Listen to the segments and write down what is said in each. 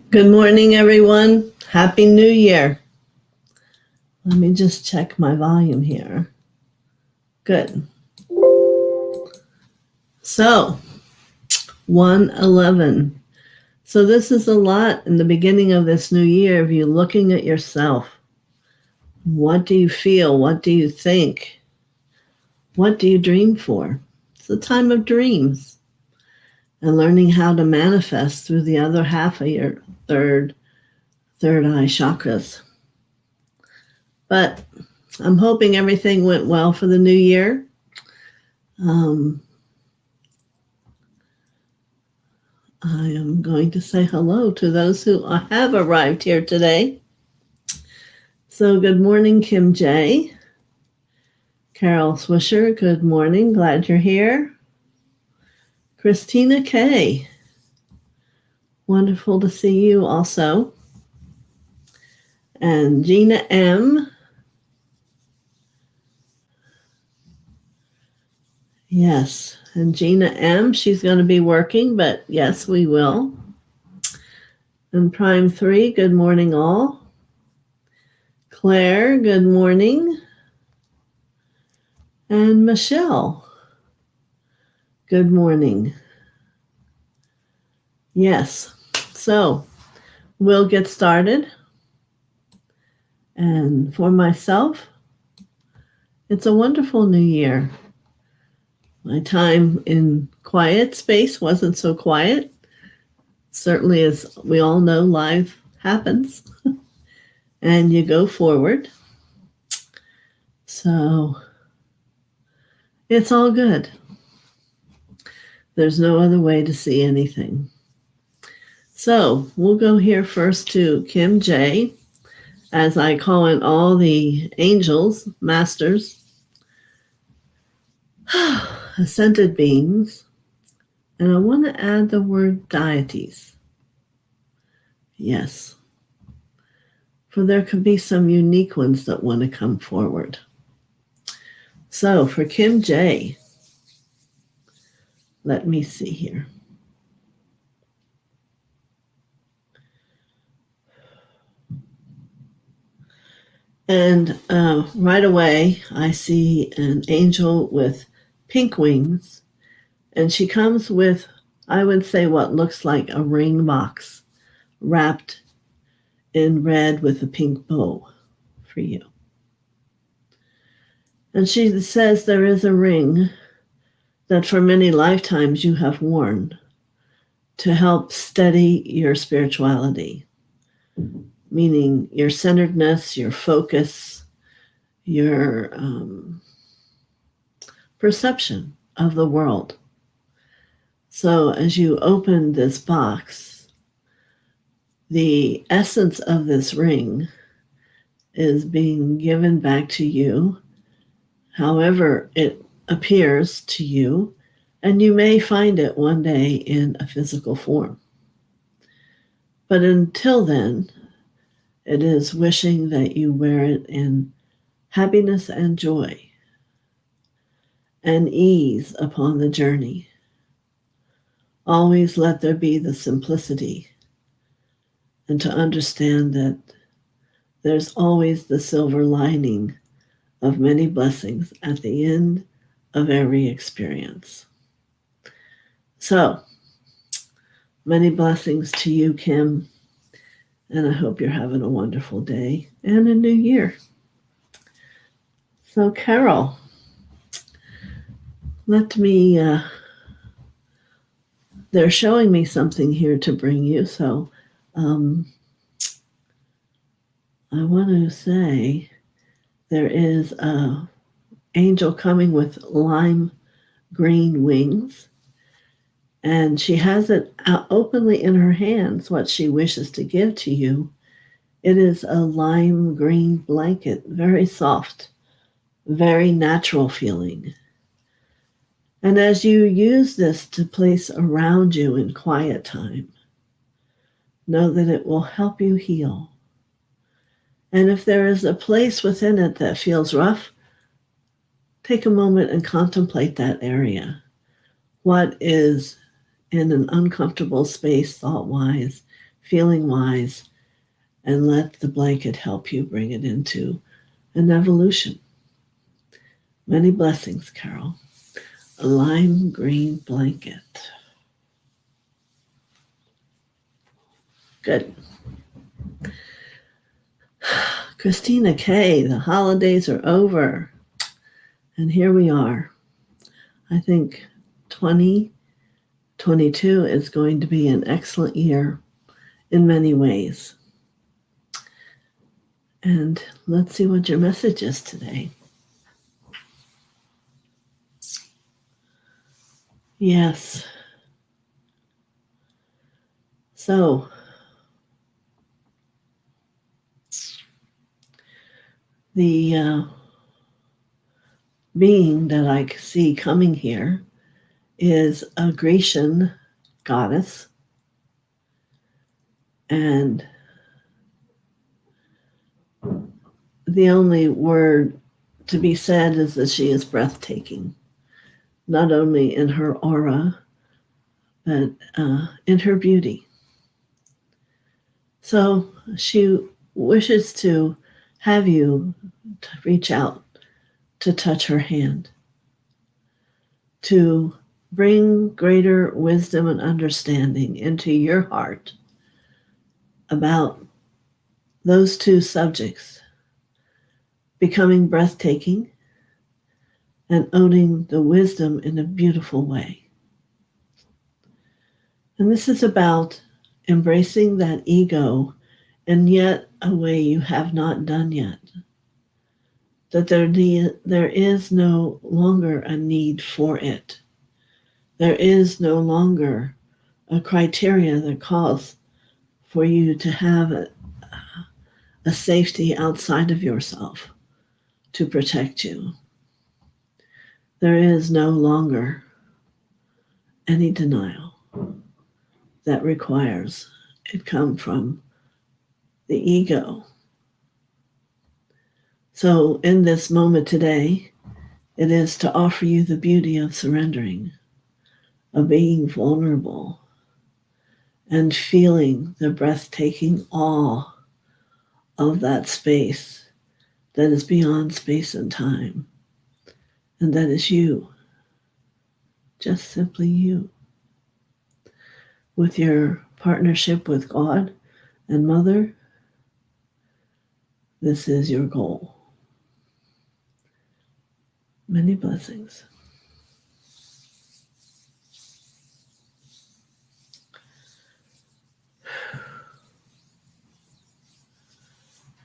Good morning, everyone. Happy New Year. Let me just check my volume here. Good. So, 111. So this is a lot in the beginning of this new year of you looking at yourself. What do you feel? What do you think? What do you dream for? It's a time of dreams and learning how to manifest through the other half of your third eye chakras. But I'm hoping everything went well for the new year. I am going to say hello to those who have arrived here today. So good morning, Kim J. Carol Swisher, good morning. Glad you're here. Christina K. Wonderful to see you also. And Gina M. Yes, and Gina M. She's going to be working, but yes, we will. And Prime 3, good morning all. Claire, good morning. And Michelle, good morning. Yes, so we'll get started. And for myself, it's a wonderful new year. My time in quiet space wasn't so quiet. Certainly, as we all know, life happens and you go forward. So it's all good. There's no other way to see anything. So we'll go here first to Kim J, as I call in all the angels, masters, ascended beings, and I want to add the word deities. Yes, for there could be some unique ones that want to come forward. So for Kim J, let me see here. And right away, I see an angel with pink wings, and she comes with, I would say, what looks like a ring box wrapped in red with a pink bow for you. And she says there is a ring that for many lifetimes you have worn to help steady your spirituality, meaning your centeredness, your focus, your perception of the world. So as you open this box, the essence of this ring is being given back to you, however it appears to you, and you may find it one day in a physical form. But until then, it is wishing that you wear it in happiness and joy and ease upon the journey. Always let there be the simplicity, and to understand that there's always the silver lining of many blessings at the end of every experience. So, many blessings to you, Kim, and I hope you're having a wonderful day and a new year. So, Carol, let me, they're showing me something here to bring you, so I want to say there is an angel coming with lime green wings, and she has it openly in her hands, what she wishes to give to you. It is a lime green blanket, very soft, very natural feeling. And as you use this to place around you in quiet time, know that it will help you heal. And if there is a place within it that feels rough, take a moment and contemplate that area. What is in an uncomfortable space, thought-wise, feeling wise, and let the blanket help you bring it into an evolution. Many blessings, Carol. A lime green blanket. Good. Christina K., the holidays are over. And here we are. I think 2022 is going to be an excellent year in many ways. And let's see what your message is today. Yes. So, the being that I see coming here is a Grecian goddess. And the only word to be said is that she is breathtaking, not only in her aura, but in her beauty. So she wishes to have you to reach out to touch her hand, to bring greater wisdom and understanding into your heart about those two subjects, becoming breathtaking and owning the wisdom in a beautiful way. And this is about embracing that ego in yet a way you have not done yet. That there is no longer a need for it. There is no longer a criteria that calls for you to have a safety outside of yourself to protect you. There is no longer any denial that requires it come from the ego. So in this moment today, it is to offer you the beauty of surrendering, of being vulnerable, and feeling the breathtaking awe of that space that is beyond space and time. And that is you, just simply you, with your partnership with God and Mother. This is your goal. Many blessings.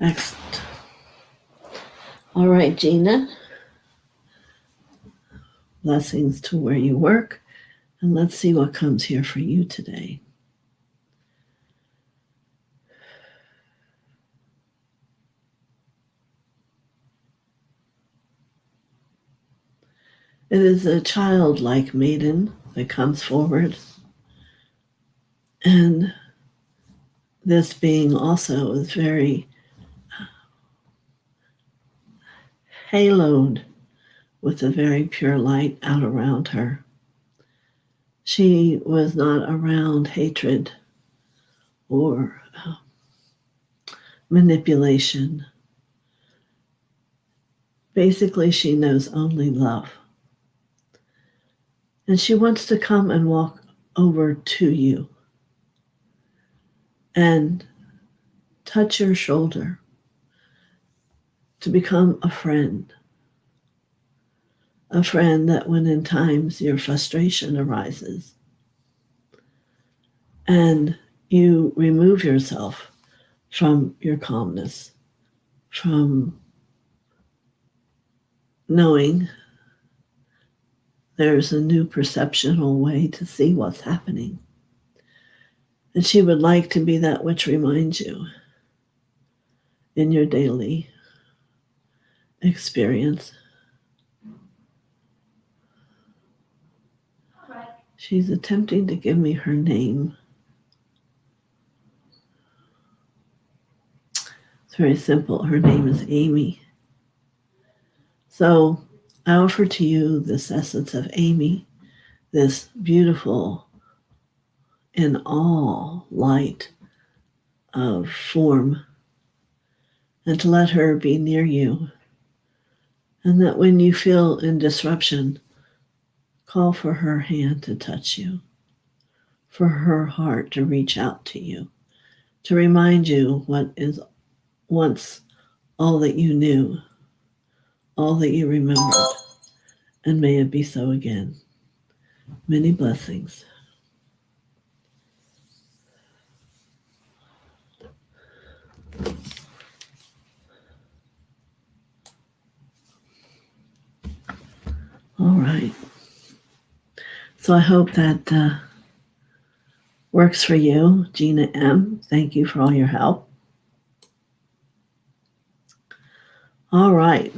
Excellent. All right, Gina. Blessings to where you work. And let's see what comes here for you today. It is a childlike maiden that comes forward. And this being also is very haloed with a very pure light out around her. She was not around hatred or manipulation. Basically, she knows only love. And she wants to come and walk over to you and touch your shoulder to become a friend that when in times your frustration arises and you remove yourself from your calmness, from knowing there's a new perceptual way to see what's happening. And she would like to be that which reminds you in your daily experience. She's attempting to give me her name. It's very simple. Her name is Amy. So I offer to you this essence of Amy, this beautiful, in all light, of form, and to let her be near you. And that when you feel in disruption, call for her hand to touch you, for her heart to reach out to you, to remind you what is once all that you knew, all that you remembered, and may it be so again. Many blessings. All right. So I hope that works for you, Gina M. Thank you for all your help. All right.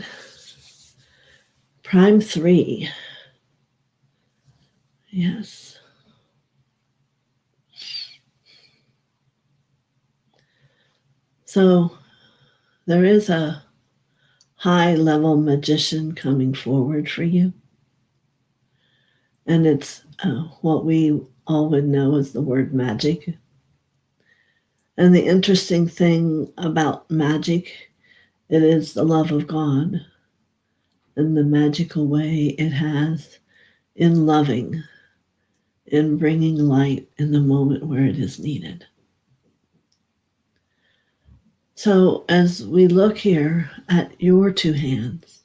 Prime 3. Yes. So there is a high-level magician coming forward for you. And it's what we all would know as the word magic. And the interesting thing about magic, it is the love of God and the magical way it has in loving, in bringing light in the moment where it is needed. So as we look here at your two hands,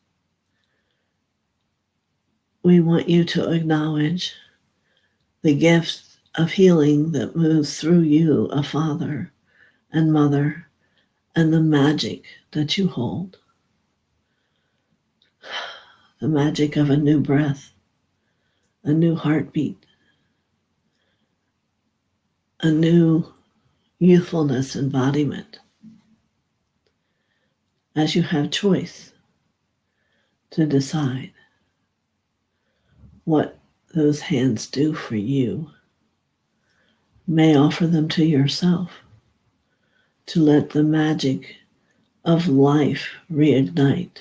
we want you to acknowledge the gift of healing that moves through you, a father and mother, and the magic that you hold. The magic of a new breath, a new heartbeat, a new youthfulness embodiment. As you have choice to decide what those hands do for you, may offer them to yourself to let the magic of life reignite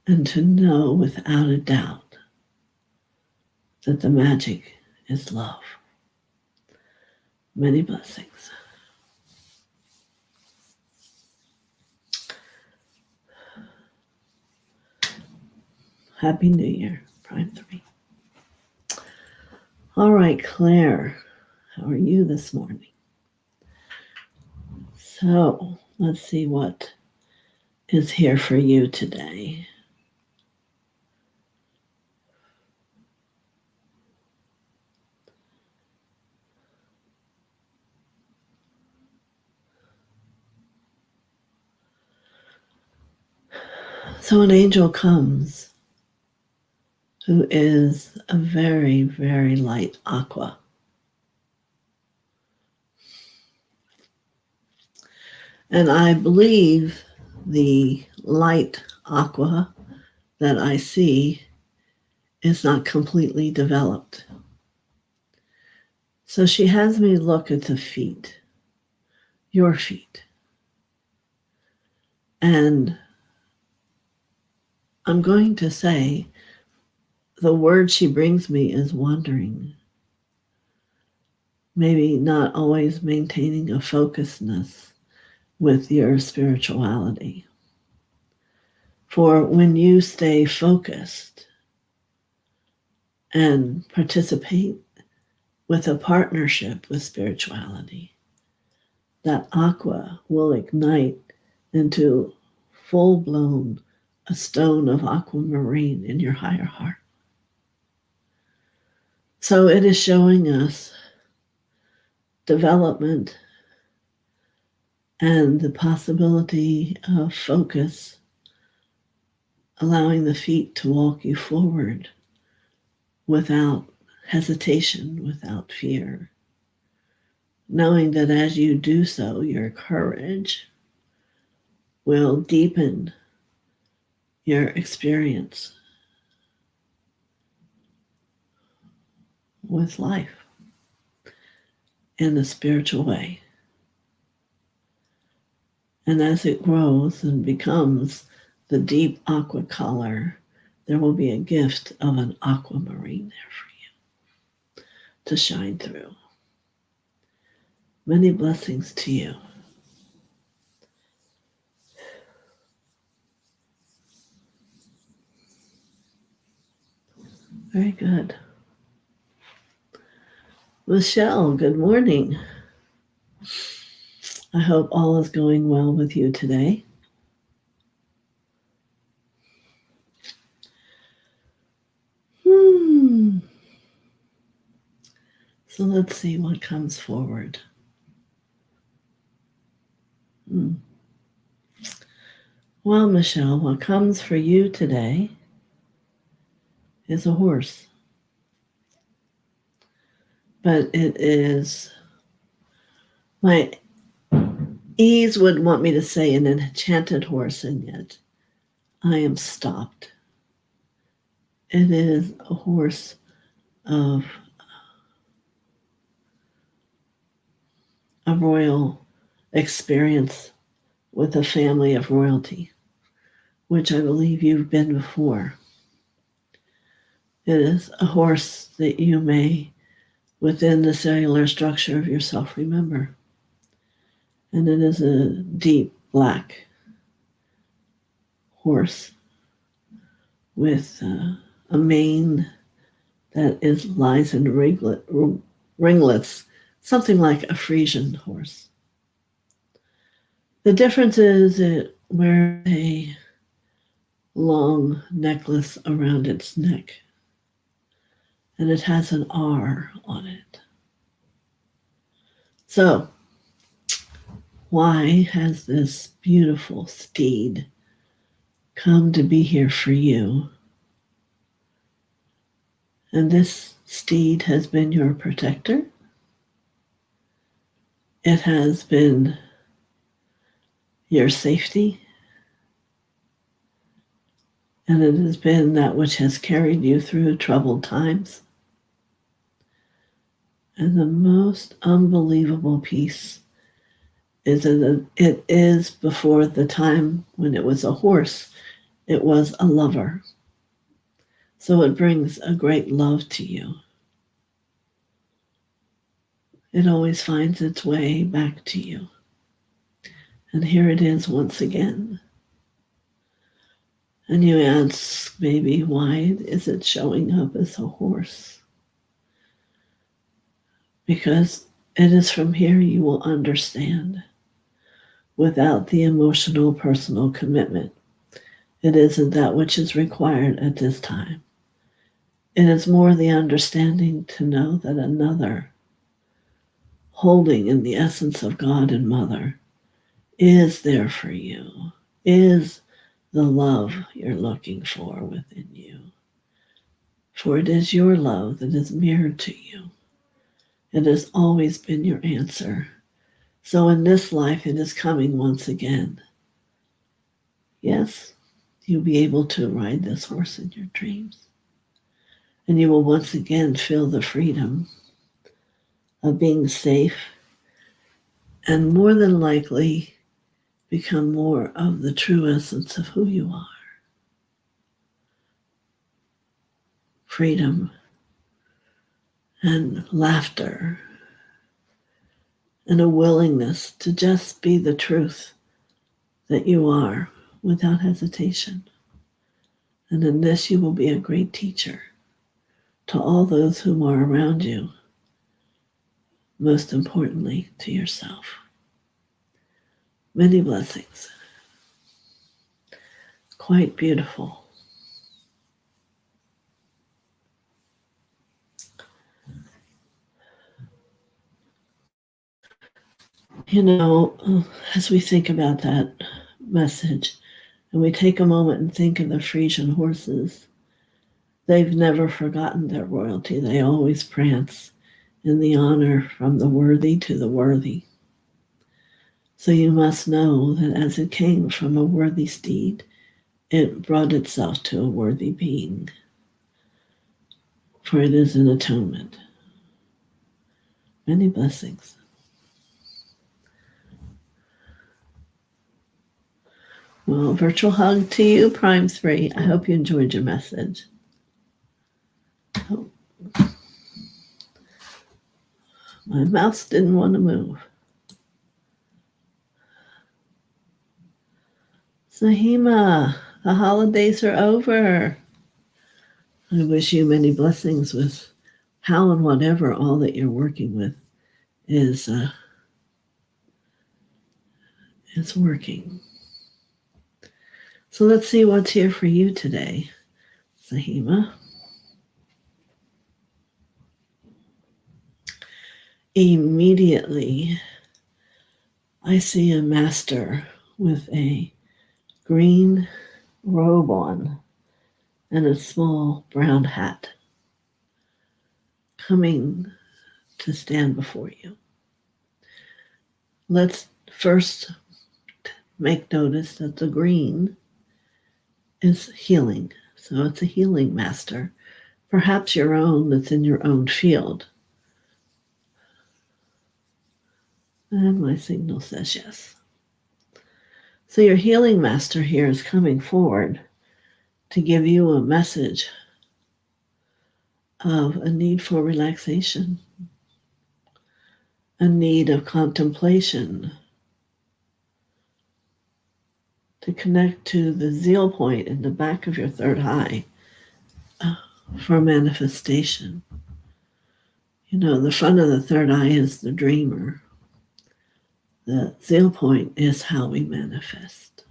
and to know without a doubt that the magic is love. Many blessings. Happy New Year, Prime 3. All right, Claire, how are you this morning? So let's see what is here for you today. So an angel comes who is a very, very light aqua. And I believe the light aqua that I see is not completely developed. So she has me look at the feet, your feet. And I'm going to say the word she brings me is wandering. Maybe not always maintaining a focusedness with your spirituality. For when you stay focused and participate with a partnership with spirituality, that aqua will ignite into full-blown a stone of aquamarine in your higher heart. So it is showing us development and the possibility of focus, allowing the feet to walk you forward without hesitation, without fear, knowing that as you do so, your courage will deepen your experience with life in a spiritual way. And as it grows and becomes the deep aqua color, there will be a gift of an aquamarine there for you to shine through. Many blessings to you. Very good. Michelle, good morning. I hope all is going well with you today. So let's see what comes forward. Well, Michelle, what comes for you today is a horse. But it is, my ease would want me to say an enchanted horse, and yet I am stopped. It is a horse of a royal experience with a family of royalty, which I believe you've been before. It is a horse that you may, within the cellular structure of yourself, remember. And it is a deep black horse with a mane that lies in ringlets, something like a Frisian horse. The difference is it wears a long necklace around its neck, and it has an R on it. So, why has this beautiful steed come to be here for you? And this steed has been your protector. It has been your safety. And it has been that which has carried you through troubled times. And the most unbelievable piece is that it is before the time when it was a horse, it was a lover. So it brings a great love to you. It always finds its way back to you. And here it is once again. And you ask maybe, why is it showing up as a horse? Because it is from here you will understand. Without the emotional, personal commitment, it isn't that which is required at this time. It is more the understanding to know that another, holding in the essence of God and Mother, is there for you, is the love you're looking for within you. For it is your love that is mirrored to you. It has always been your answer. So in this life, it is coming once again. Yes, you'll be able to ride this horse in your dreams. And you will once again feel the freedom of being safe and more than likely become more of the true essence of who you are. Freedom and laughter and a willingness to just be the truth that you are without hesitation. And in this, you will be a great teacher to all those whom are around you, most importantly, to yourself. Many blessings. Quite beautiful. You know, as we think about that message, and we take a moment and think of the Frisian horses, they've never forgotten their royalty. They always prance in the honor from the worthy to the worthy. So you must know that as it came from a worthy steed, it brought itself to a worthy being. For it is an atonement. Many blessings. Well, virtual hug to you, Prime 3. I hope you enjoyed your message. Oh. My mouse didn't want to move. Sahima, the holidays are over. I wish you many blessings with how and whatever all that you're working with is working. So let's see what's here for you today, Sahima. Immediately, I see a master with a green robe on and a small brown hat coming to stand before you. Let's first make notice that the green is healing. So it's a healing master, perhaps your own that's in your own field. And my signal says yes. So your healing master here is coming forward to give you a message of a need for relaxation, a need of contemplation, to connect to the zeal point in the back of your third eye for manifestation. You know, the front of the third eye is the dreamer. The zeal point is how we manifest.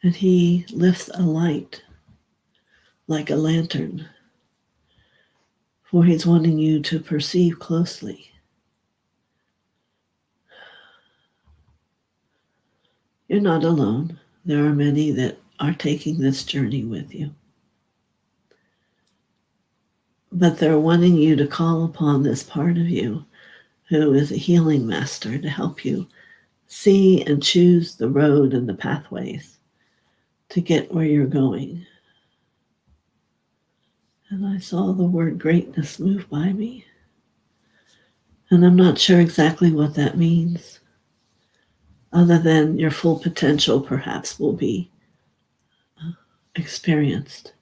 And he lifts a light like a lantern, for he's wanting you to perceive closely. You're not alone. There are many that are taking this journey with you. But they're wanting you to call upon this part of you who is a healing master to help you see and choose the road and the pathways to get where you're going. And I saw the word greatness move by me. And I'm not sure exactly what that means, other than your full potential perhaps will be experienced.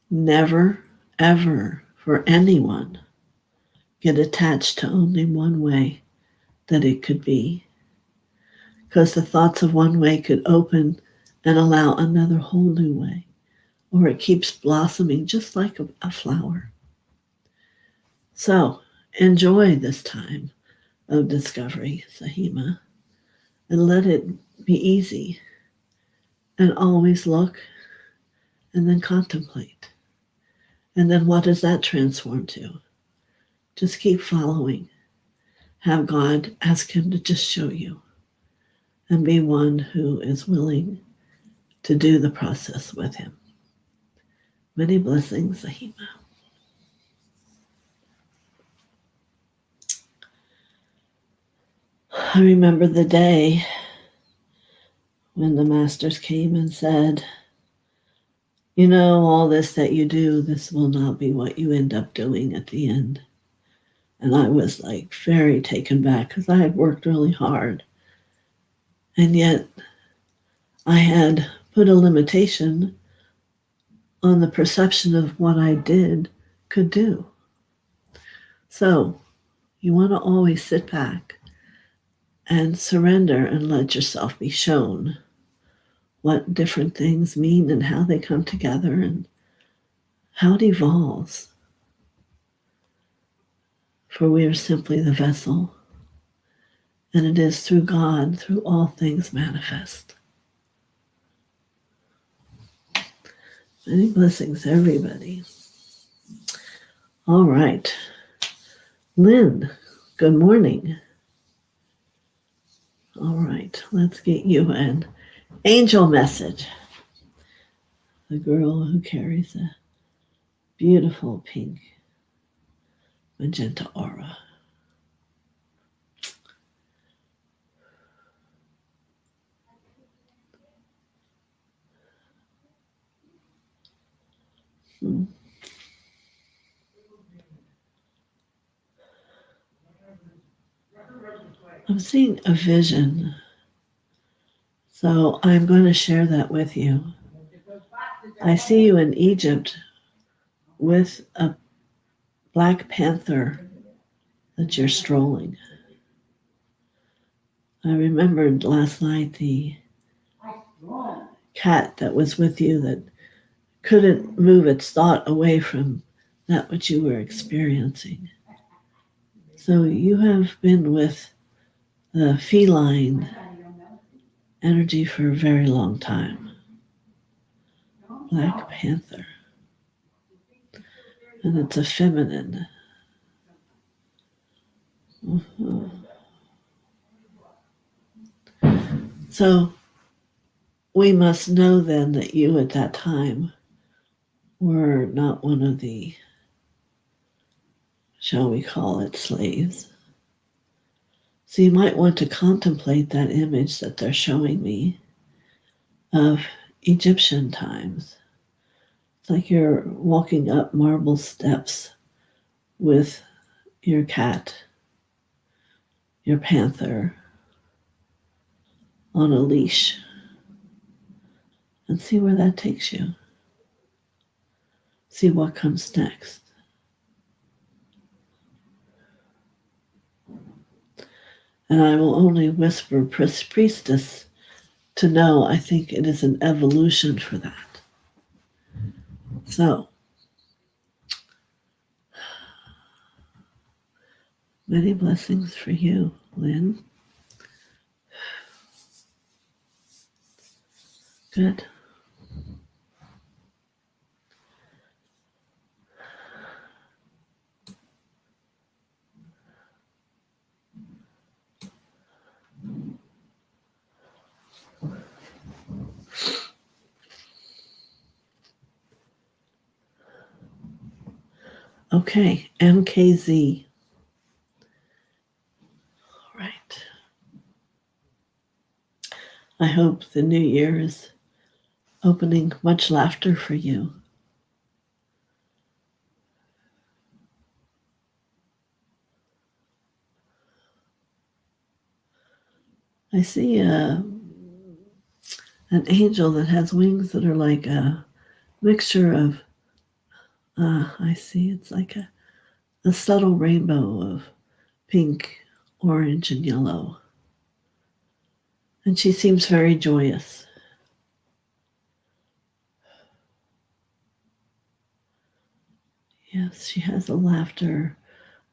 Never, ever, for anyone, get attached to only one way that it could be. Because the thoughts of one way could open and allow another whole new way. Or it keeps blossoming just like a flower. So enjoy this time of discovery, Sahima, and let it be easy. And always look and then contemplate. And then what does that transform to? Just keep following. Have God, ask him to just show you. And be one who is willing to do the process with him. Many blessings, Sahima. I remember the day when the masters came and said, you know, all this that you do, this will not be what you end up doing at the end. And I was like very taken back because I had worked really hard. And yet I had put a limitation on the perception of what I did could do. So you want to always sit back and surrender and let yourself be shown what different things mean and how they come together and how it evolves. For we are simply the vessel, and it is through God, through all things manifest. Many blessings, everybody. All right. Lynn, good morning. All right, let's get you an angel message. The girl who carries a beautiful pink magenta aura. I'm seeing a vision, so I'm going to share that with you. I see you in Egypt with a black panther that you're strolling. I remembered last night the cat that was with you that couldn't move its thought away from that which you were experiencing. So you have been with the feline energy for a very long time. Black Panther. And it's a feminine. Mm-hmm. So we must know then that you at that time were not one of the, shall we call it, slaves. So you might want to contemplate that image that they're showing me of Egyptian times. It's like you're walking up marble steps with your cat, your panther, on a leash, and see where that takes you. See what comes next. And I will only whisper priestess to know I think it is an evolution for that. So, many blessings for you, Lynn. Good. Okay, MKZ. All right. I hope the new year is opening much laughter for you. I see an angel that has wings that are like a mixture of, I see it's like a subtle rainbow of pink, orange, and yellow. And she seems very joyous. Yes, she has a laughter,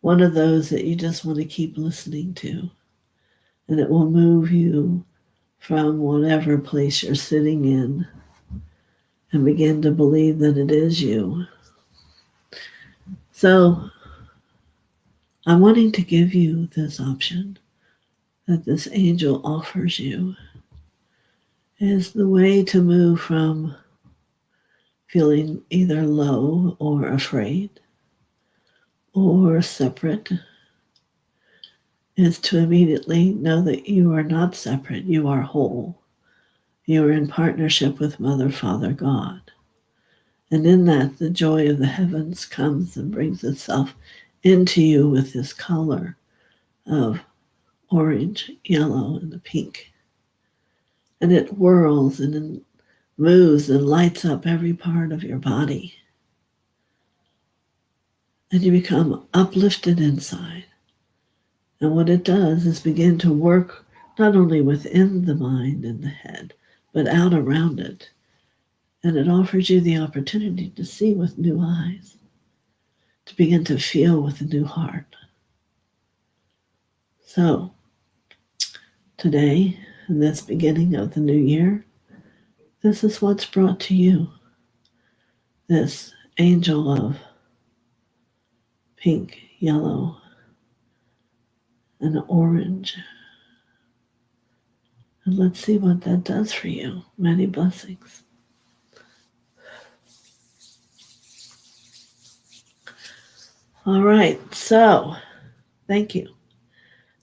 one of those that you just want to keep listening to. And it will move you from whatever place you're sitting in and begin to believe that it is you. So I'm wanting to give you this option that this angel offers you is the way to move from feeling either low or afraid or separate is to immediately know that you are not separate, you are whole. You are in partnership with Mother, Father, God. And in that, the joy of the heavens comes and brings itself into you with this color of orange, yellow, and the pink. And it whirls and it moves and lights up every part of your body. And you become uplifted inside. And what it does is begin to work not only within the mind and the head, but out around it. And it offers you the opportunity to see with new eyes, to begin to feel with a new heart. So, today, in this beginning of the new year, this is what's brought to you. This angel of pink, yellow, and orange. And let's see what that does for you. Many blessings. All right, so thank you.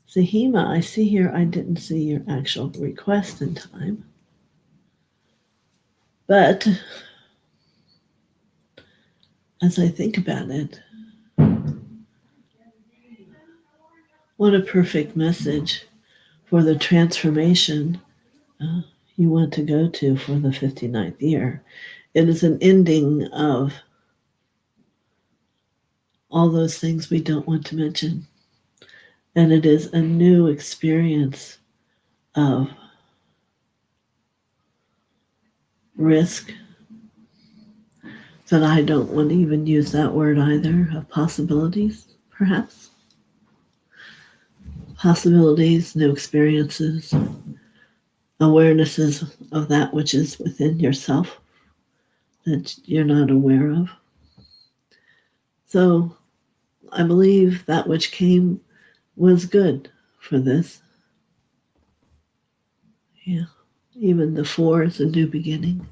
Zahima, I see here I didn't see your actual request in time. But as I think about it, what a perfect message for the transformation you want to go to for the 59th year. It is an ending of all those things we don't want to mention. And it is a new experience of risk, that I don't want to even use that word either, of possibilities, perhaps. Possibilities, new experiences, awarenesses of that which is within yourself that you're not aware of. So I believe that which came was good for this. Yeah. Even the 4 is a new beginning.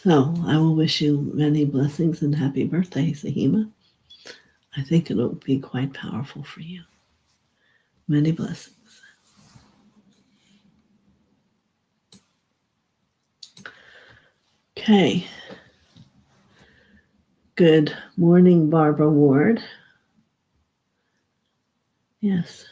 So I will wish you many blessings and happy birthday, Sahima. I think it'll be quite powerful for you. Many blessings. Okay. Good morning, Barbara Ward. Yes.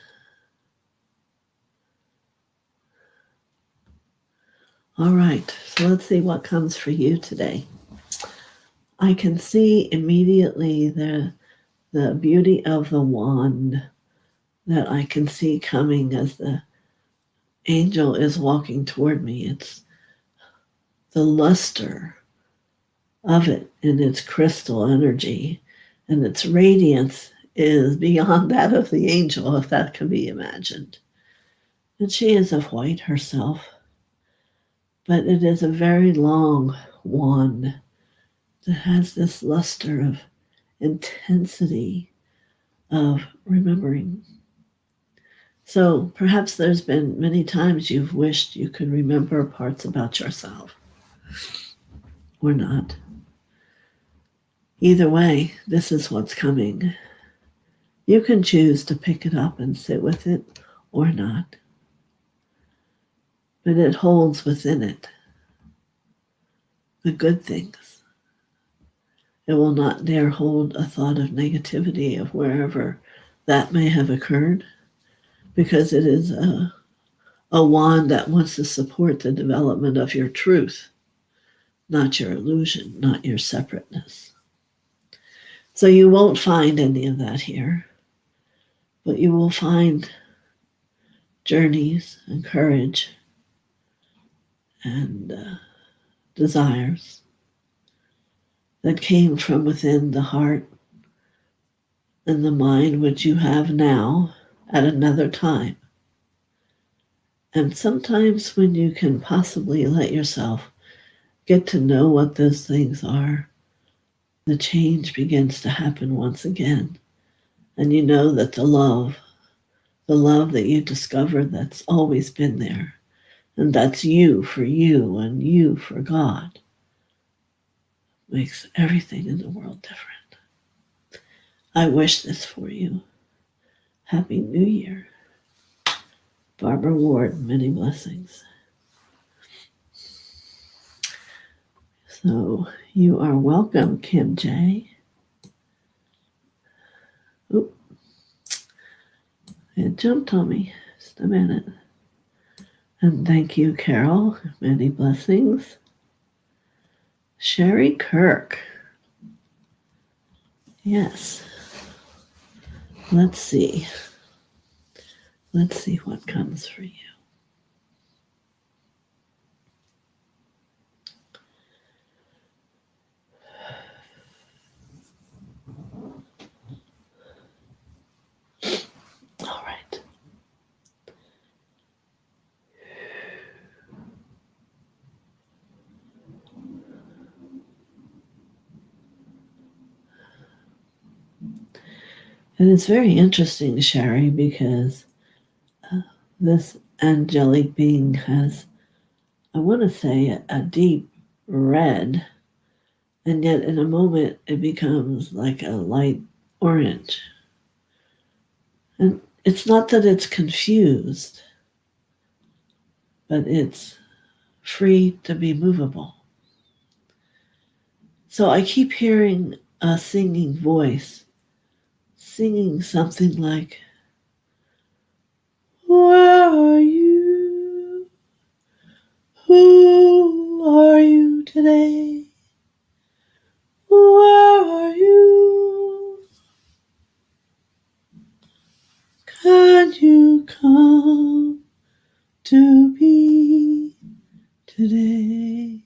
All right. So let's see what comes for you today. I can see immediately the beauty of the wand that I can see coming as the angel is walking toward me. It's the luster of it in its crystal energy, and its radiance is beyond that of the angel, if that can be imagined. And she is of white herself, but it is a very long wand that has this luster of intensity of remembering. So perhaps there's been many times you've wished you could remember parts about yourself, or not. Either way, this is what's coming. You can choose to pick it up and sit with it or not. But it holds within it the good things. It will not dare hold a thought of negativity of wherever that may have occurred, because it is a wand that wants to support the development of your truth, not your illusion, not your separateness. So you won't find any of that here, but you will find journeys and courage and desires that came from within the heart and the mind, which you have now at another time. And sometimes when you can possibly let yourself get to know what those things are, the change begins to happen once again. And you know that the love that you discovered that's always been there, and that's you for you and you for God, makes everything in the world different. I wish this for you. Happy New Year. Barbara Ward, many blessings. So you are welcome, Kim J. Oop. It jumped on me. Just a minute. And thank you, Carol. Many blessings. Sherry Kirk. Yes. Let's see. Let's see what comes for you. All right. And it's very interesting, Sherry, because this angelic being has, I want to say, a deep red, and yet in a moment it becomes like a light orange. And it's not that it's confused, but it's free to be movable. So I keep hearing a singing voice, singing something like, "Where are you? Who are you today? Where are you? Can you come today.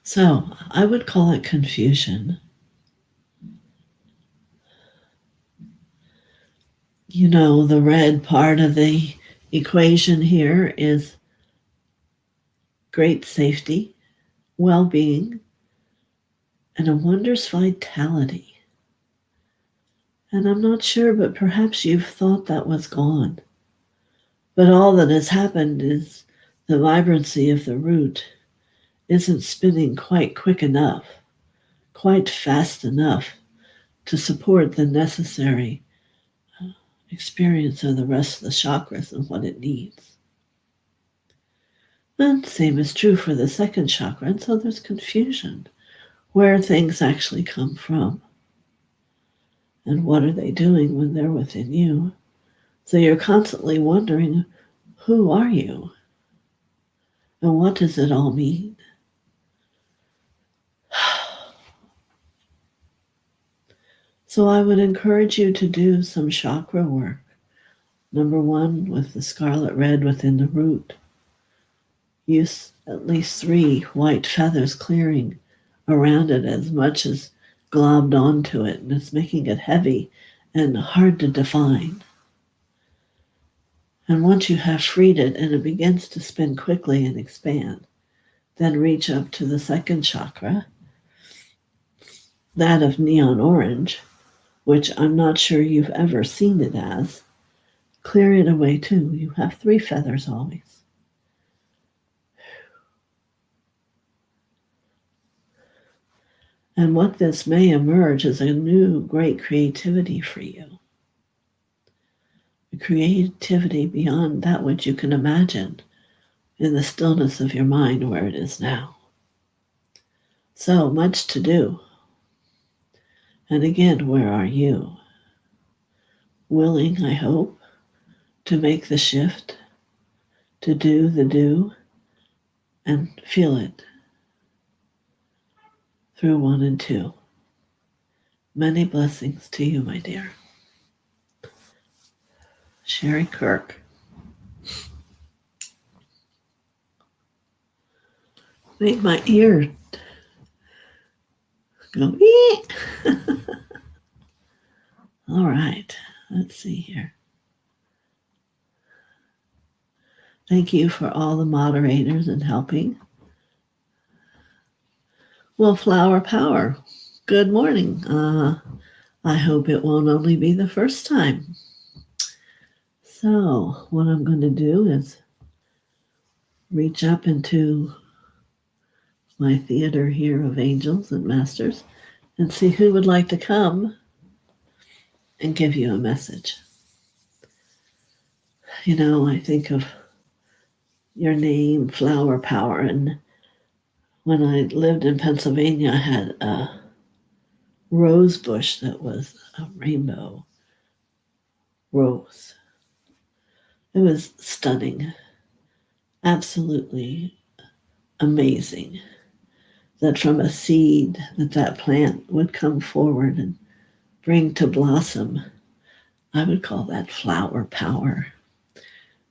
So I would call it confusion. You know, the red part of the equation here is great safety, well-being, and a wondrous vitality. And I'm not sure, but perhaps you've thought that was gone. But all that has happened is the vibrancy of the root isn't spinning quite quick enough, quite fast enough to support the necessary experience of the rest of the chakras and what it needs. And same is true for the second chakra, and so there's confusion. Where things actually come from. And what are they doing when they're within you? So you're constantly wondering, who are you? And what does it all mean? So I would encourage you to do some chakra work. Number one, with the scarlet red within the root. Use at least 3 white feathers clearing around it as much as globbed onto it, and it's making it heavy and hard to define. And once you have freed it and it begins to spin quickly and expand, then reach up to the second chakra, that of neon orange, which I'm not sure you've ever seen it as. Clear it away too. You have 3 feathers always. And what this may emerge is a new great creativity for you. A creativity beyond that which you can imagine in the stillness of your mind where it is now. So much to do. And again, where are you? Willing, I hope, to make the shift, to do the do, and feel it through 1 and 2. Many blessings to you, my dear. Sherry Kirk. Made my ear go, eek. All right, let's see here. Thank you for all the moderators and helping. Well, Flower Power, good morning. I hope it won't only be the first time. So what I'm going to do is reach up into my theater here of angels and masters and see who would like to come and give you a message. You know, I think of your name, Flower Power, and when I lived in Pennsylvania, I had a rose bush that was a rainbow rose. It was stunning, absolutely amazing that from a seed that plant would come forward and bring to blossom. I would call that flower power.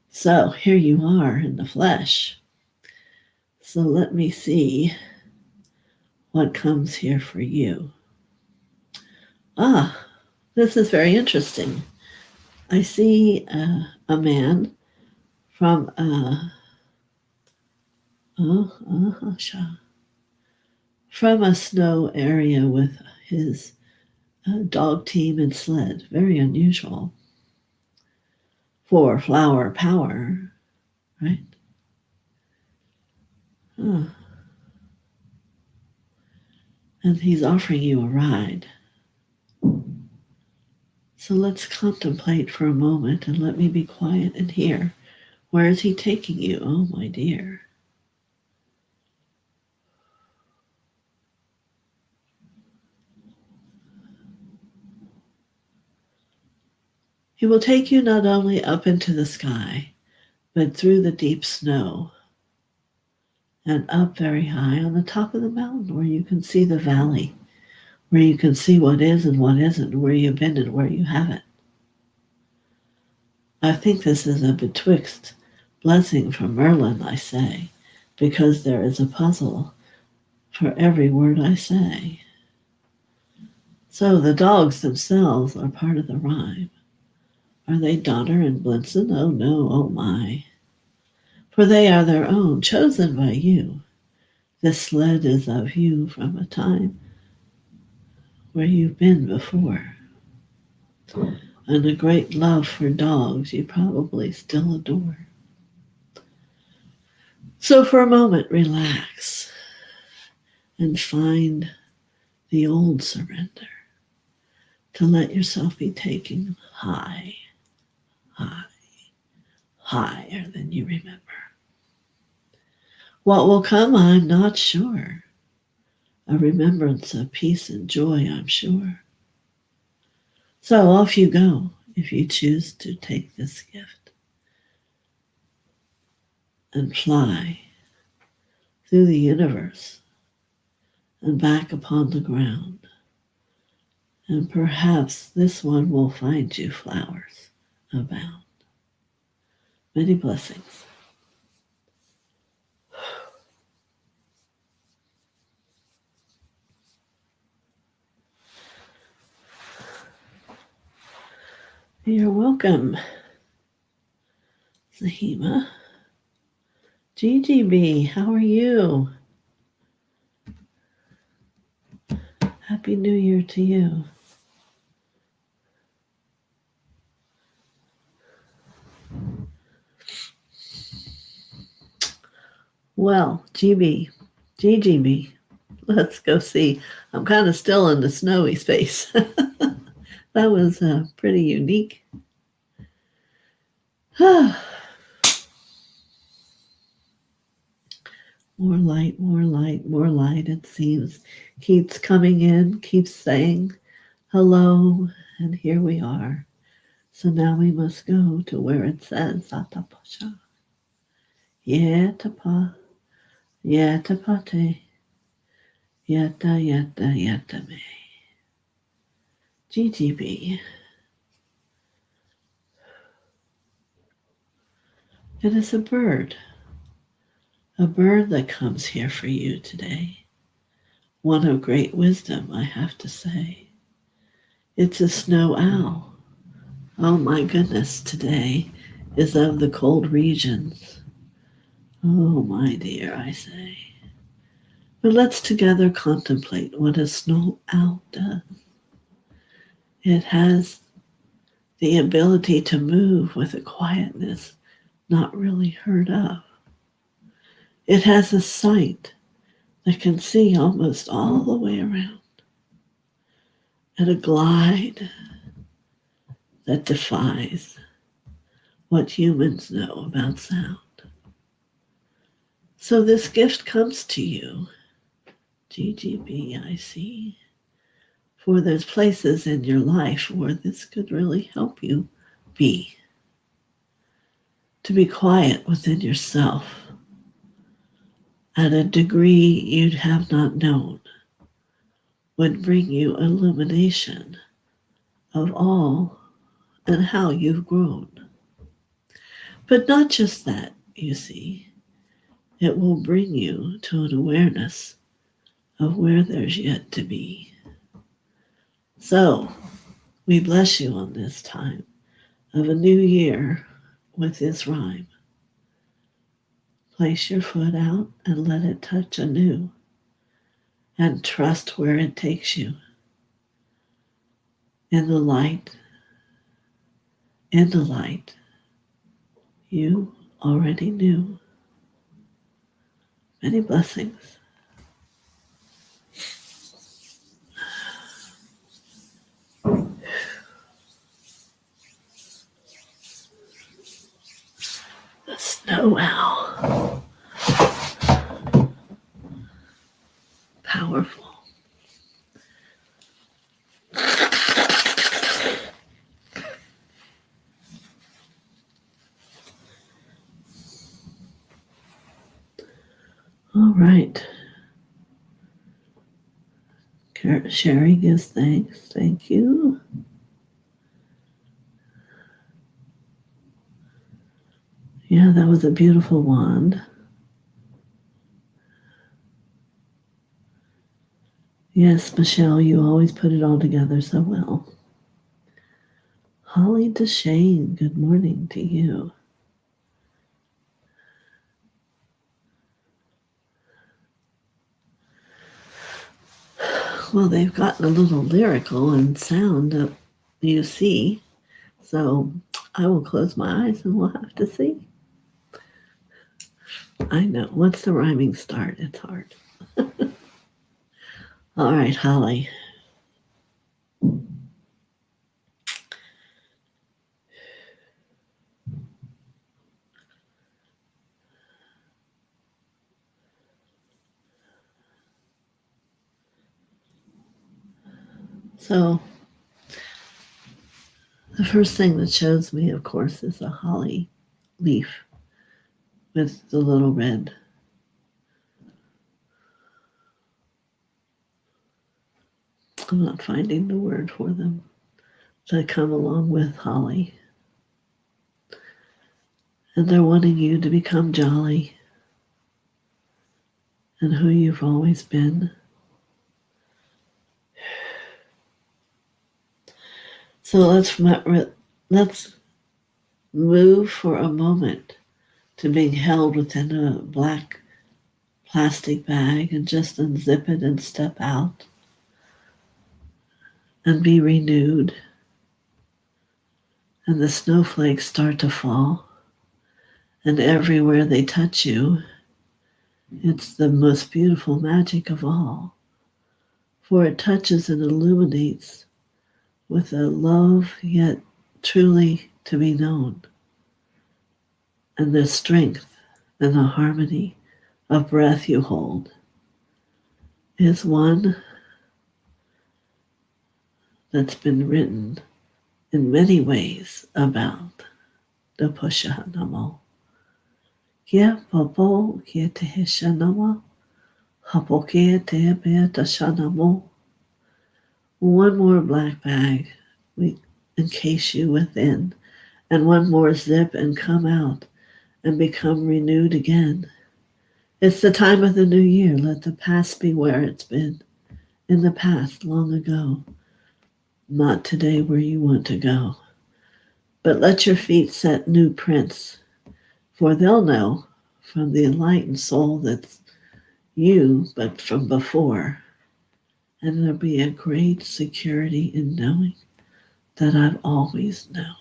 So here you are in the flesh. So let me see what comes here for you. This is very interesting. I see a man from from a snow area with his dog team and sled. Very unusual for flower power, right? And he's offering you a ride. So let's contemplate for a moment and let me be quiet and hear. Where is he taking you? Oh, my dear. He will take you not only up into the sky, but through the deep snow and up very high on the top of the mountain where you can see the valley, where you can see what is and what isn't, where you've been and where you haven't. I think this is a betwixt blessing from Merlin, I say, because there is a puzzle for every word I say. So the dogs themselves are part of the rhyme. Are they Donner and Blinson? Oh no, oh my. For they are their own, chosen by you. This sled is of you from a time where you've been before. And a great love for dogs you probably still adore. So for a moment, relax and find the old surrender to let yourself be taken high, high, higher than you remember. What will come, I'm not sure. A remembrance of peace and joy, I'm sure. So off you go if you choose to take this gift and fly through the universe and back upon the ground. And perhaps this one will find you flowers abound. Many blessings. You're welcome, Zahima. GGB, how are you? Happy New Year to you. Well, GGB, let's go see. I'm kind of still in the snowy space. That was pretty unique. More light, more light, more light, it seems. Keeps coming in, keeps saying hello, and here we are. So now we must go to where it says Atapasha. Yetapa, yetapate, yeta me. GGB. It is a bird that comes here for you today. One of great wisdom, I have to say. It's a snow owl. Oh my goodness, today is of the cold regions. Oh my dear, I say. But let's together contemplate what a snow owl does. It has the ability to move with a quietness not really heard of. It has a sight that can see almost all the way around, and a glide that defies what humans know about sound. So this gift comes to you, GGB, I see, for there's places in your life where this could really help you be. To be quiet within yourself at a degree you'd have not known would bring you illumination of all and how you've grown. But not just that, you see. It will bring you to an awareness of where there's yet to be. So, we bless you on this time of a new year with this rhyme. Place your foot out and let it touch anew, and trust where it takes you. In the light, you already knew. Many blessings. The snow owl. Powerful. All right. Sherry gives thanks. Thank you. Yeah, that was a beautiful wand. Yes, Michelle, you always put it all together so well. Holly DeShane, good morning to you. Well, they've gotten a little lyrical and sound up, you see. So I will close my eyes and we'll have to see. I know. Once the rhyming start, it's hard. All right, Holly. So the first thing that shows me, of course, is a holly leaf with the little red. I'm not finding the word for them that come along with holly. And they're wanting you to become jolly and who you've always been. So let's move for a moment to being held within a black plastic bag and just unzip it and step out and be renewed. And the snowflakes start to fall. And everywhere they touch you, it's the most beautiful magic of all. For it touches and illuminates with a love yet truly to be known. And the strength and the harmony of breath you hold is one that's been written in many ways about the Pushanamo. Kia popo kia te hishanama, hapo kia te bea tashanamo. One more black bag, we encase you within, and one more zip and come out and become renewed again. It's the time of the new year. Let the past be where it's been, in the past, long ago, not today where you want to go. But let your feet set new prints, for they'll know from the enlightened soul that's you, but from before. And there'll be a great security in knowing that I've always known.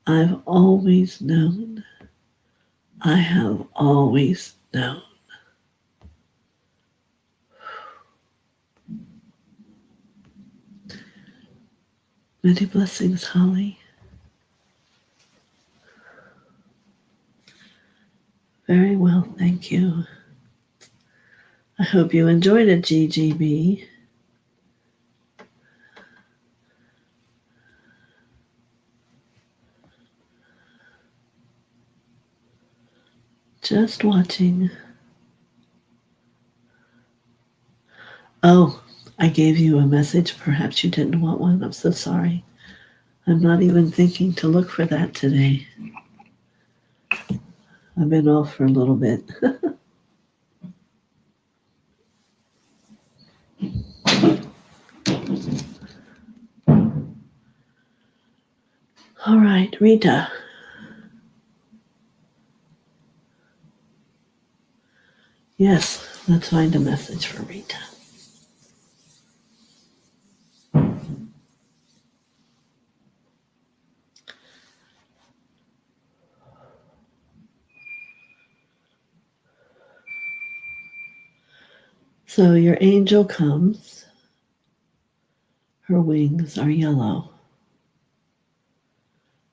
I've always known. I have always known. Many blessings, Holly. Very well, thank you. I hope you enjoyed it, GGB. Just watching. Oh, I gave you a message. Perhaps you didn't want one. I'm so sorry. I'm not even thinking to look for that today. I've been off for a little bit. All right, Rita. Yes, let's find a message for Rita. So your angel comes. Her wings are yellow.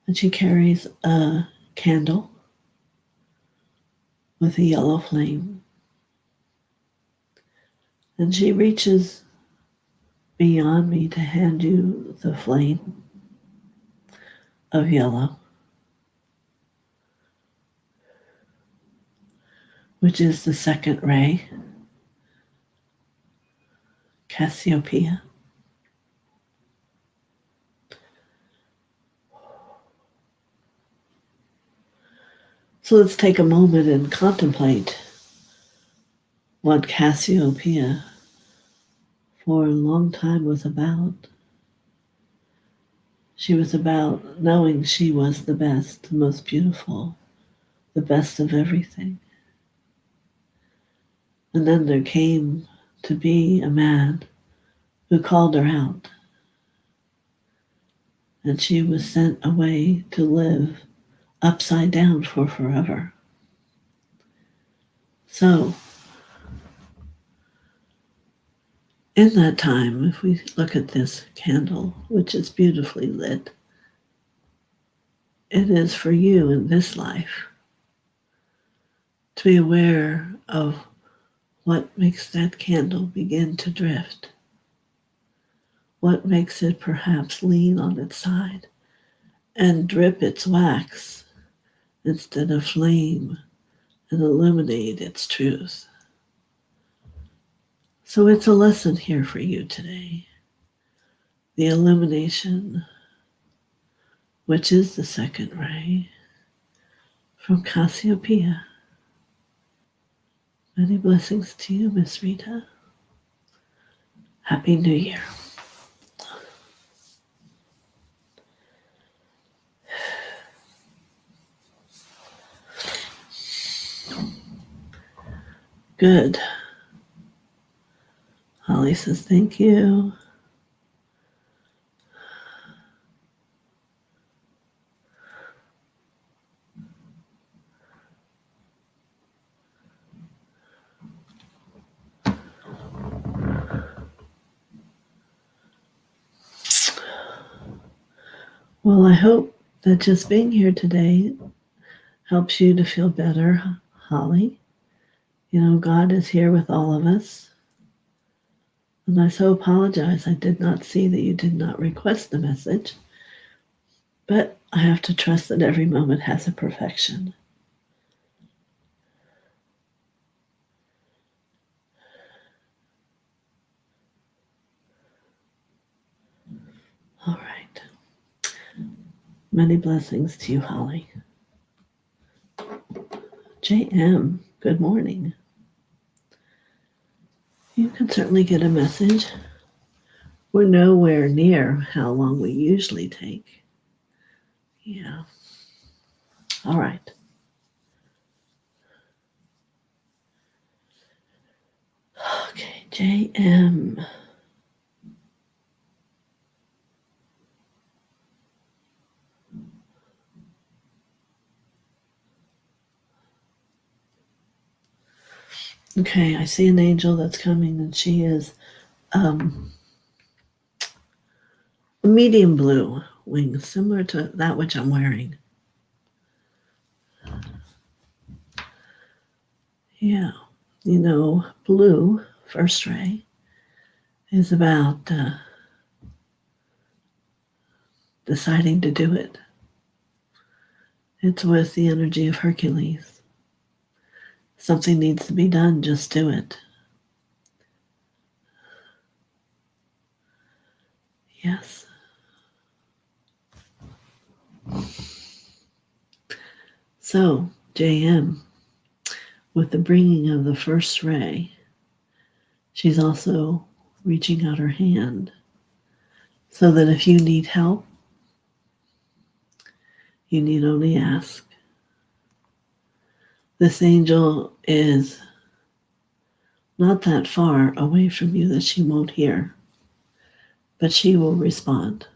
And she carries a candle with a yellow flame. And she reaches beyond me to hand you the flame of yellow, which is the second ray, Cassiopeia. So let's take a moment and contemplate what Cassiopeia for a long time was about. She was about knowing she was the best, the most beautiful, the best of everything. And then there came to be a man who called her out, and she was sent away to live upside down for forever. So, in that time, if we look at this candle, which is beautifully lit, it is for you in this life to be aware of what makes that candle begin to drift, what makes it perhaps lean on its side and drip its wax instead of flame and illuminate its truth. So it's a lesson here for you today. The illumination, which is the second ray from Cassiopeia. Many blessings to you, Miss Rita. Happy New Year. Good. Holly says thank you. Well, I hope that just being here today helps you to feel better, Holly. You know, God is here with all of us. And I so apologize. I did not see that you did not request the message. But I have to trust that every moment has a perfection. All right. Many blessings to you, Holly. JM, good morning. You can certainly get a message. We're nowhere near how long we usually take. Yeah. All right. Okay, JM. Okay, I see an angel that's coming, and she is medium blue wings, similar to that which I'm wearing. Yeah, you know, blue, first ray, is about deciding to do it. It's with the energy of Hercules. Something needs to be done, just do it. Yes. So, JM, with the bringing of the first ray, she's also reaching out her hand so that if you need help, you need only ask. This angel is not that far away from you that she won't hear, but she will respond.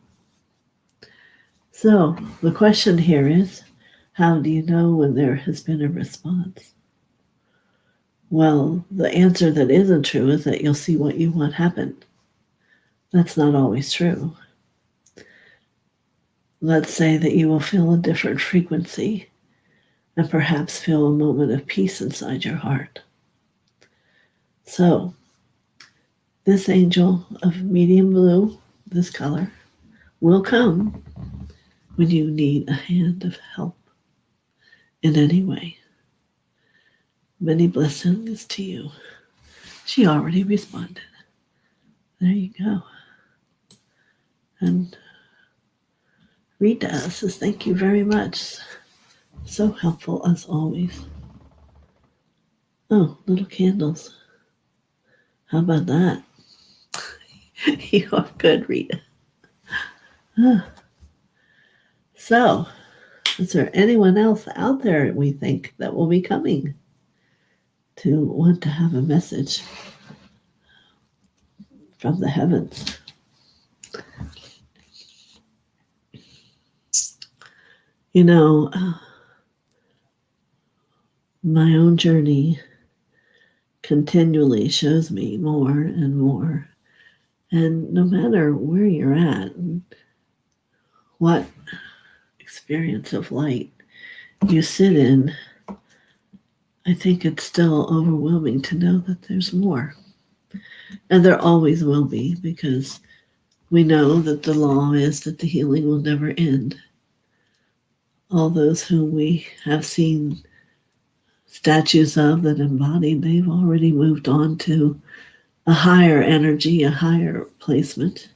So the question here is, how do you know when there has been a response? Well, the answer that isn't true is that you'll see what you want happen. That's not always true. Let's say that you will feel a different frequency and perhaps feel a moment of peace inside your heart. So, this angel of medium blue, this color, will come when you need a hand of help in any way. Many blessings to you. She already responded. There you go. And Rita says, thank you very much. So helpful as always. Oh, little candles. How about that? You are good, Rita. So, is there anyone else out there we think that will be coming to want to have a message from the heavens? You know, my own journey continually shows me more and more. And no matter where you're at, what experience of light you sit in, I think it's still overwhelming to know that there's more. And there always will be, because we know that the law is that the healing will never end. All those whom we have seen statues of that embodied, they've already moved on to a higher energy, a higher placement,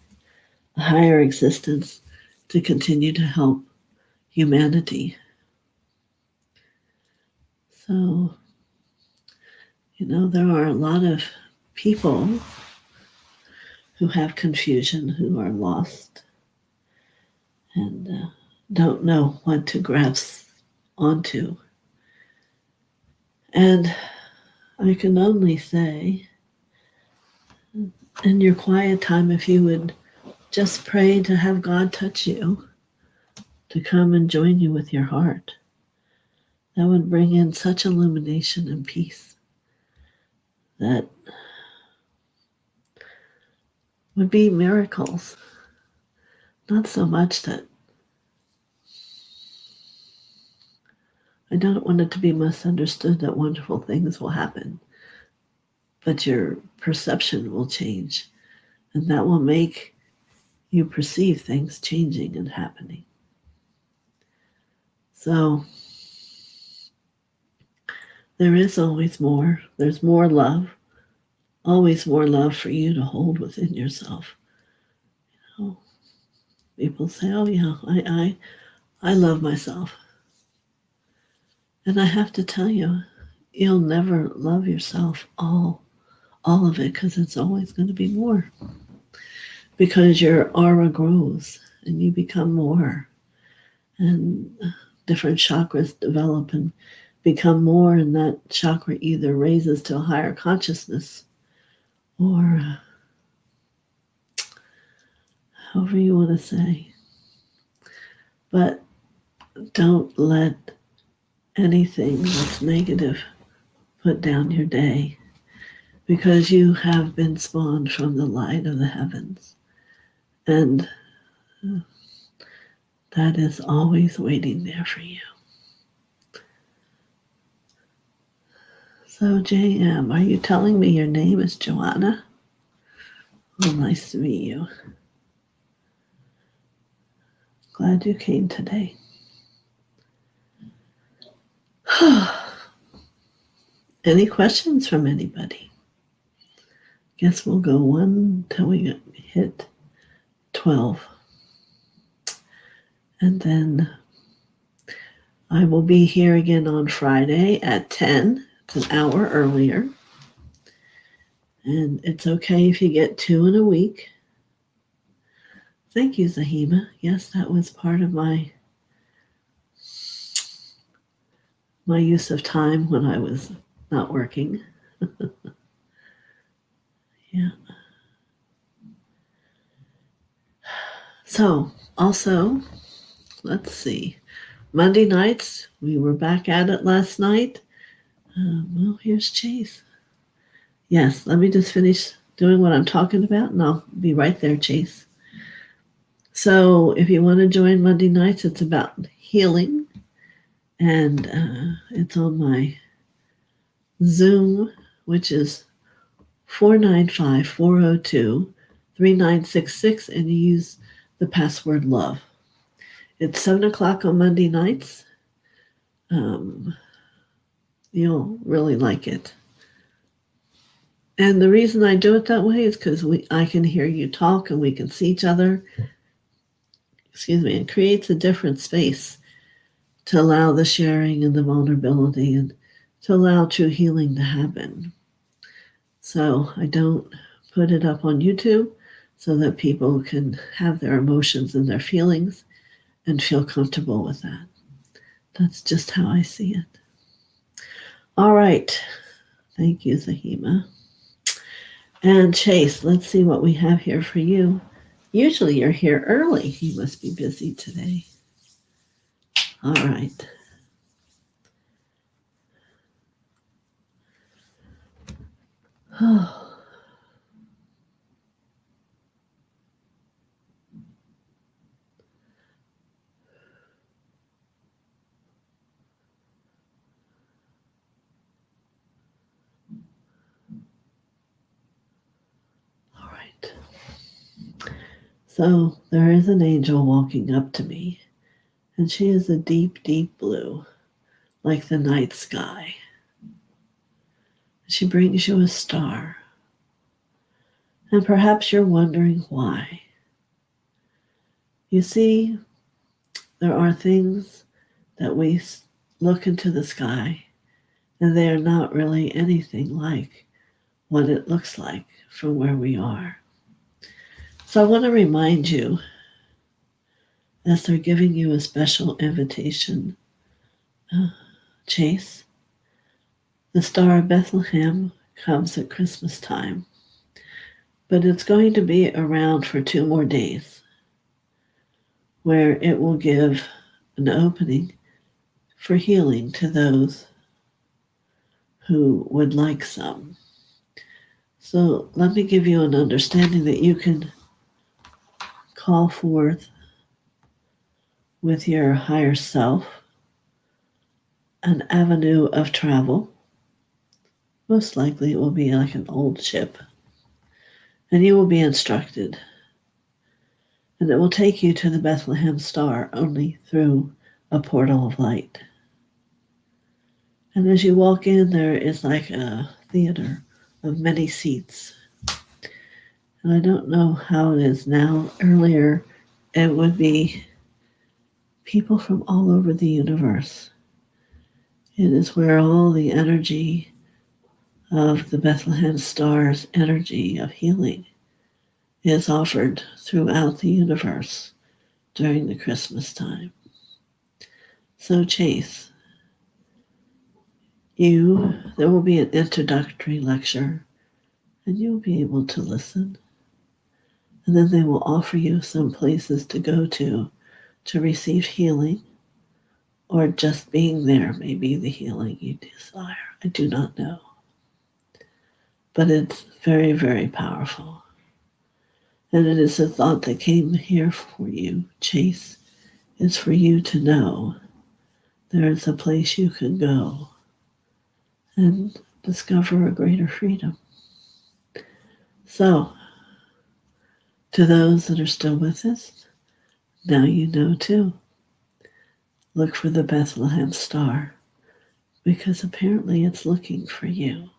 a higher existence to continue to help humanity. So, there are a lot of people who have confusion, who are lost, and don't know what to grasp onto. And I can only say, in your quiet time, if you would just pray to have God touch you, to come and join you with your heart, that would bring in such illumination and peace that would be miracles. Not so much that I don't want it to be misunderstood that wonderful things will happen, but your perception will change, and that will make you perceive things changing and happening. So there is always more. There's more love, always more love for you to hold within yourself. People say, "Oh yeah, I love myself," and I have to tell you, you'll never love yourself all of it, because it's always going to be more. Because your aura grows and you become more, and different chakras develop and become more, and that chakra either raises to a higher consciousness or however you want to say. But don't let anything that's negative put down your day, because you have been spawned from the light of the heavens, and that is always waiting there for you. So, JM, are you telling me your name is Joanna? Well, nice to meet you. Glad you came today. Any questions from anybody? Guess we'll go one till we hit 12. And then I will be here again on Friday at 10. It's an hour earlier. And it's okay if you get 2 in a week. Thank you, Zahima. Yes, that was part of my use of time when I was not working. Yeah. So, also, let's see. Monday nights, we were back at it last night. Well, here's Chase. Yes, let me just finish doing what I'm talking about, and I'll be right there, Chase. So if you want to join Monday nights, it's about healing, and it's on my Zoom, which is 495-402-3966, and you use the password love. It's 7 o'clock on Monday nights. You'll really like it. And the reason I do it that way is because I can hear you talk and we can see each other. It creates a different space to allow the sharing and the vulnerability and to allow true healing to happen. So I don't put it up on YouTube so that people can have their emotions and their feelings and feel comfortable with that. That's just how I see it. All right. Thank you, Zahima. And Chase, let's see what we have here for you. Usually you're here early. You must be busy today. All right. Oh. All right. So there is an angel walking up to me, and she is a deep, deep blue, like the night sky. She brings you a star. And perhaps you're wondering why. You see, there are things that we look into the sky, and they are not really anything like what it looks like from where we are. So I want to remind you, as they're giving you a special invitation, Chase, the Star of Bethlehem comes at Christmas time, but it's going to be around for 2 more days, where it will give an opening for healing to those who would like some. So let me give you an understanding that you can call forth with your higher self an avenue of travel. Most likely it will be like an old ship, and you will be instructed. And it will take you to the Bethlehem Star only through a portal of light. And as you walk in, there is like a theater of many seats. And I don't know how it is now. Earlier, it would be people from all over the universe. It is where all the energy of the Bethlehem Star's energy of healing is offered throughout the universe during the Christmas time. So Chase, there will be an introductory lecture, and you'll be able to listen. And then they will offer you some places to go to receive healing, or just being there may be the healing you desire. I do not know. But it's very, very powerful. And it is a thought that came here for you, Chase, is for you to know there is a place you can go and discover a greater freedom. So, to those that are still with us, now you know too. Look for the Bethlehem Star, because apparently it's looking for you.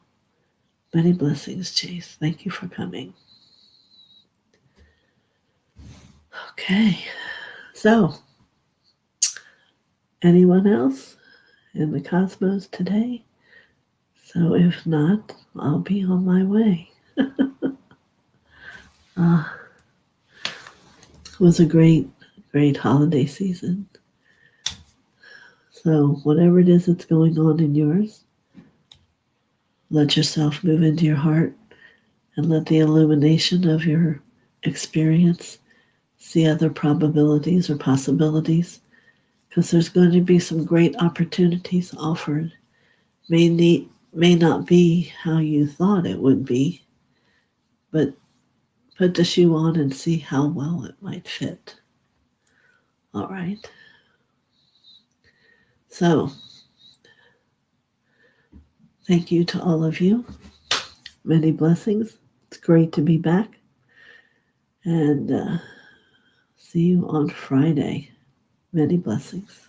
Many blessings, Chase. Thank you for coming. Okay, so anyone else in the cosmos today? So if not, I'll be on my way. It was a great, great holiday season. So whatever it is that's going on in yours, let yourself move into your heart and let the illumination of your experience see other probabilities or possibilities, because there's going to be some great opportunities offered. May not be how you thought it would be, but put the shoe on and see how well it might fit. All right. So, thank you to all of you. Many blessings. It's great to be back. And see you on Friday. Many blessings.